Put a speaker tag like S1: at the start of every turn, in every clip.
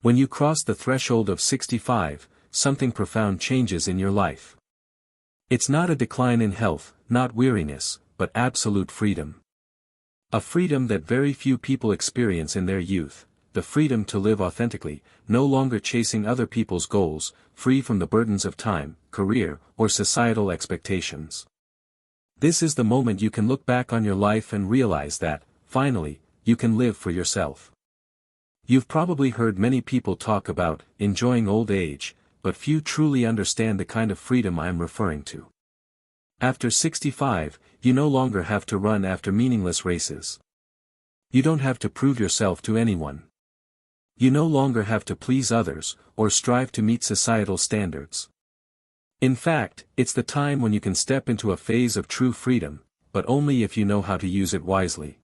S1: When you cross the threshold of 65, something profound changes in your life. It's not a decline in health, not weariness, but absolute freedom. A freedom that very few people experience in their youth, the freedom to live authentically, no longer chasing other people's goals, free from the burdens of time, career, or societal expectations. This is the moment you can look back on your life and realize that, finally, you can live for yourself. You've probably heard many people talk about enjoying old age, but few truly understand the kind of freedom I'm referring to. After 65, you no longer have to run after meaningless races. You don't have to prove yourself to anyone. You no longer have to please others, or strive to meet societal standards. In fact, it's the time when you can step into a phase of true freedom, but only if you know how to use it wisely.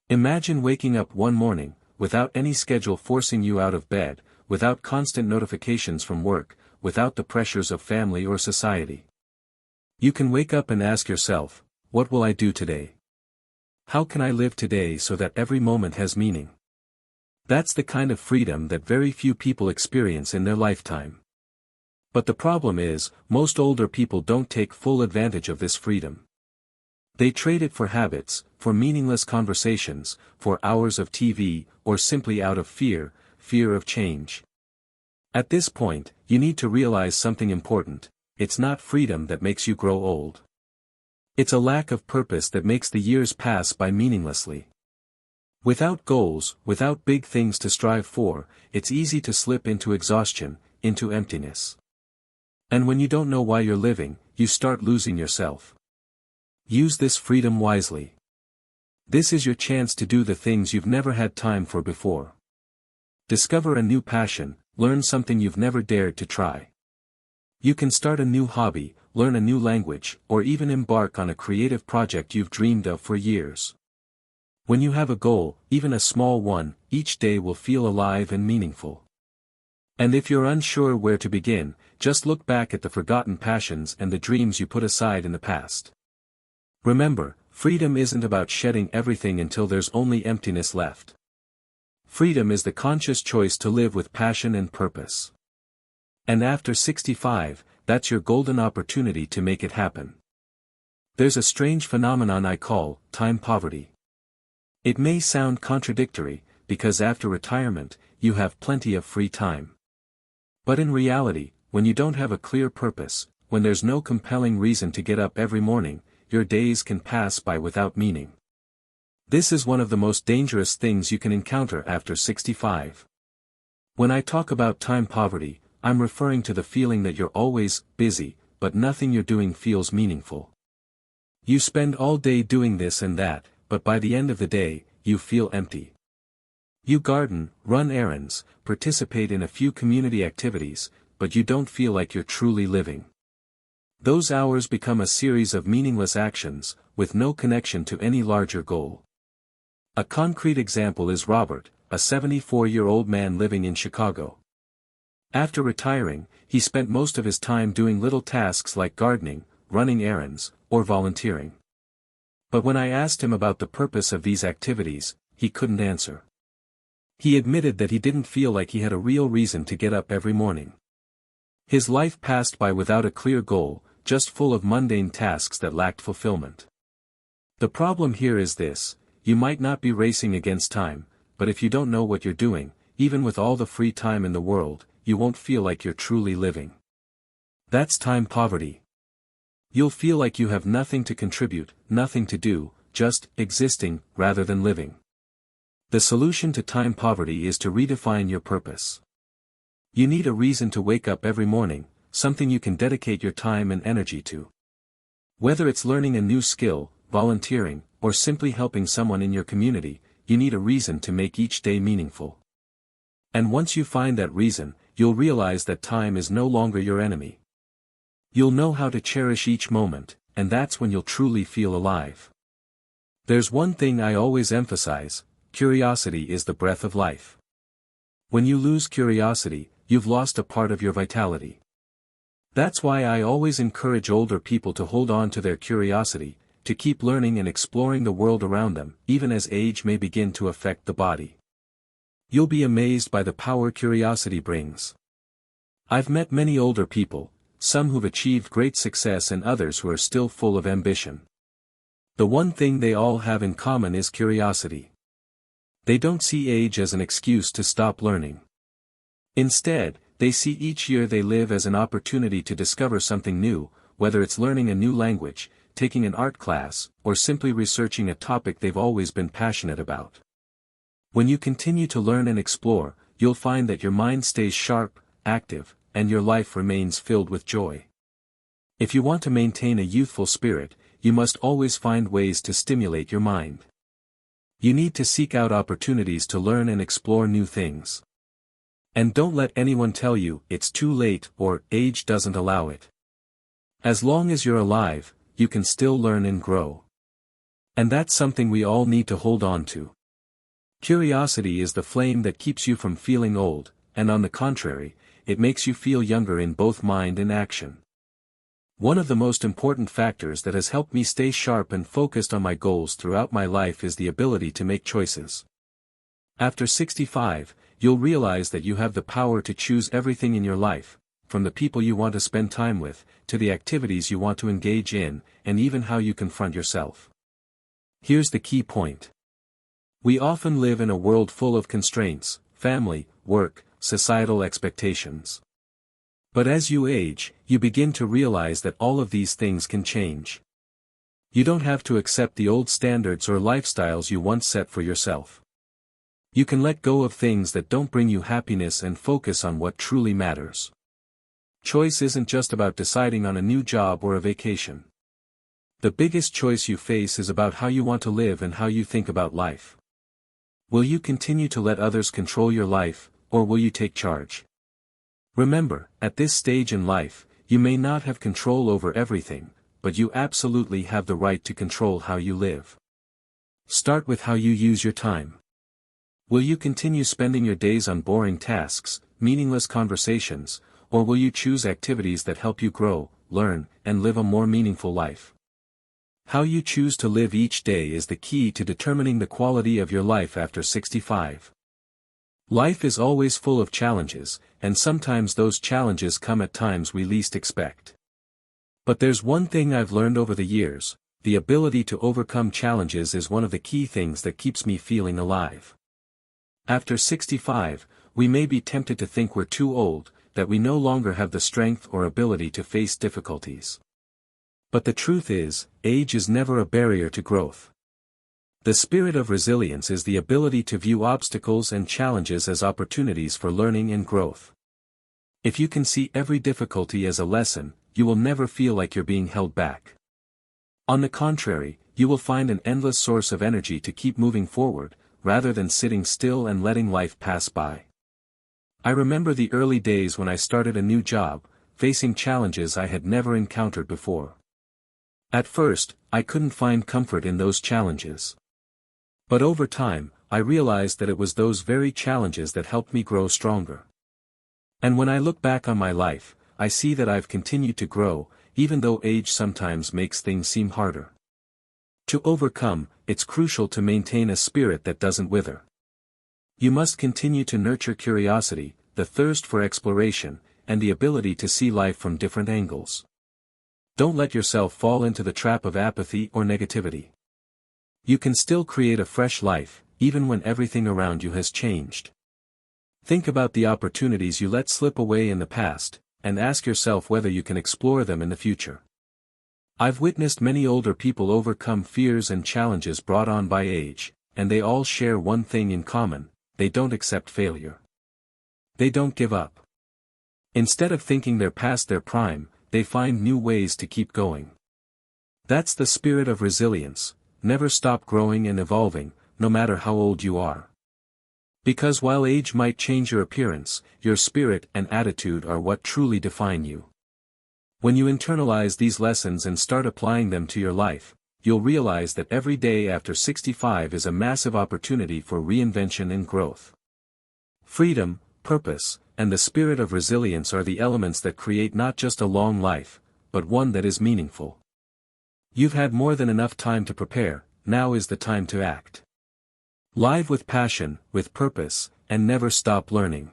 S1: Imagine waking up one morning, without any schedule forcing you out of bed, without constant notifications from work, without the pressures of family or society. You can wake up and ask yourself, what will I do today? How can I live today so that every moment has meaning? That's the kind of freedom that very few people experience in their lifetime. But the problem is, most older people don't take full advantage of this freedom. They trade it for habits, for meaningless conversations, for hours of TV, or simply out of fear of change. At this point, you need to realize something important: it's not freedom that makes you grow old. It's a lack of purpose that makes the years pass by meaninglessly. Without goals, without big things to strive for, it's easy to slip into exhaustion, into emptiness. And when you don't know why you're living, you start losing yourself. Use this freedom wisely. This is your chance to do the things you've never had time for before. Discover a new passion, learn something you've never dared to try. You can start a new hobby, learn a new language, or even embark on a creative project you've dreamed of for years. When you have a goal, even a small one, each day will feel alive and meaningful. And if you're unsure where to begin, just look back at the forgotten passions and the dreams you put aside in the past. Remember, freedom isn't about shedding everything until there's only emptiness left. Freedom is the conscious choice to live with passion and purpose. And after 65, that's your golden opportunity to make it happen. There's a strange phenomenon I call time poverty. It may sound contradictory, because after retirement, you have plenty of free time. But in reality, when you don't have a clear purpose, when there's no compelling reason to get up every morning, your days can pass by without meaning. This is one of the most dangerous things you can encounter after 65. When I talk about time poverty, I'm referring to the feeling that you're always busy, but nothing you're doing feels meaningful. You spend all day doing this and that, but by the end of the day, you feel empty. You garden, run errands, participate in a few community activities, but you don't feel like you're truly living. Those hours become a series of meaningless actions, with no connection to any larger goal. A concrete example is Robert, a 74-year-old man living in Chicago. After retiring, he spent most of his time doing little tasks like gardening, running errands, or volunteering. But when I asked him about the purpose of these activities, he couldn't answer. He admitted that he didn't feel like he had a real reason to get up every morning. His life passed by without a clear goal, just full of mundane tasks that lacked fulfillment. The problem here is this: you might not be racing against time, but if you don't know what you're doing, even with all the free time in the world, you won't feel like you're truly living. That's time poverty. You'll feel like you have nothing to contribute, nothing to do, just existing, rather than living. The solution to time poverty is to redefine your purpose. You need a reason to wake up every morning, something you can dedicate your time and energy to. Whether it's learning a new skill, volunteering, or simply helping someone in your community, you need a reason to make each day meaningful. And once you find that reason, you'll realize that time is no longer your enemy. You'll know how to cherish each moment, and that's when you'll truly feel alive. There's one thing I always emphasize: curiosity is the breath of life. When you lose curiosity, you've lost a part of your vitality. That's why I always encourage older people to hold on to their curiosity, to keep learning and exploring the world around them, even as age may begin to affect the body. You'll be amazed by the power curiosity brings. I've met many older people, some who've achieved great success and others who are still full of ambition. The one thing they all have in common is curiosity. They don't see age as an excuse to stop learning. Instead, they see each year they live as an opportunity to discover something new, whether it's learning a new language, taking an art class, or simply researching a topic they've always been passionate about. When you continue to learn and explore, you'll find that your mind stays sharp, active, and your life remains filled with joy. If you want to maintain a youthful spirit, you must always find ways to stimulate your mind. You need to seek out opportunities to learn and explore new things. And don't let anyone tell you it's too late or age doesn't allow it. As long as you're alive, you can still learn and grow. And that's something we all need to hold on to. Curiosity is the flame that keeps you from feeling old, and on the contrary, it makes you feel younger in both mind and action. One of the most important factors that has helped me stay sharp and focused on my goals throughout my life is the ability to make choices. After 65, you'll realize that you have the power to choose everything in your life, from the people you want to spend time with, to the activities you want to engage in, and even how you confront yourself. Here's the key point. We often live in a world full of constraints, family, work, societal expectations. But as you age, you begin to realize that all of these things can change. You don't have to accept the old standards or lifestyles you once set for yourself. You can let go of things that don't bring you happiness and focus on what truly matters. Choice isn't just about deciding on a new job or a vacation. The biggest choice you face is about how you want to live and how you think about life. Will you continue to let others control your life, or will you take charge? Remember, at this stage in life, you may not have control over everything, but you absolutely have the right to control how you live. Start with how you use your time. Will you continue spending your days on boring tasks, meaningless conversations, or will you choose activities that help you grow, learn, and live a more meaningful life? How you choose to live each day is the key to determining the quality of your life after 65. Life is always full of challenges, and sometimes those challenges come at times we least expect. But there's one thing I've learned over the years: the ability to overcome challenges is one of the key things that keeps me feeling alive. After 65, we may be tempted to think we're too old, that we no longer have the strength or ability to face difficulties. But the truth is, age is never a barrier to growth. The spirit of resilience is the ability to view obstacles and challenges as opportunities for learning and growth. If you can see every difficulty as a lesson, you will never feel like you're being held back. On the contrary, you will find an endless source of energy to keep moving forward, rather than sitting still and letting life pass by. I remember the early days when I started a new job, facing challenges I had never encountered before. At first, I couldn't find comfort in those challenges. But over time, I realized that it was those very challenges that helped me grow stronger. And when I look back on my life, I see that I've continued to grow, even though age sometimes makes things seem harder. To overcome, it's crucial to maintain a spirit that doesn't wither. You must continue to nurture curiosity, the thirst for exploration, and the ability to see life from different angles. Don't let yourself fall into the trap of apathy or negativity. You can still create a fresh life, even when everything around you has changed. Think about the opportunities you let slip away in the past, and ask yourself whether you can explore them in the future. I've witnessed many older people overcome fears and challenges brought on by age, and they all share one thing in common: they don't accept failure. They don't give up. Instead of thinking they're past their prime, they find new ways to keep going. That's the spirit of resilience. Never stop growing and evolving, no matter how old you are. Because while age might change your appearance, your spirit and attitude are what truly define you. When you internalize these lessons and start applying them to your life, you'll realize that every day after 65 is a massive opportunity for reinvention and growth. Freedom, purpose, and the spirit of resilience are the elements that create not just a long life, but one that is meaningful. You've had more than enough time to prepare, now is the time to act. Live with passion, with purpose, and never stop learning.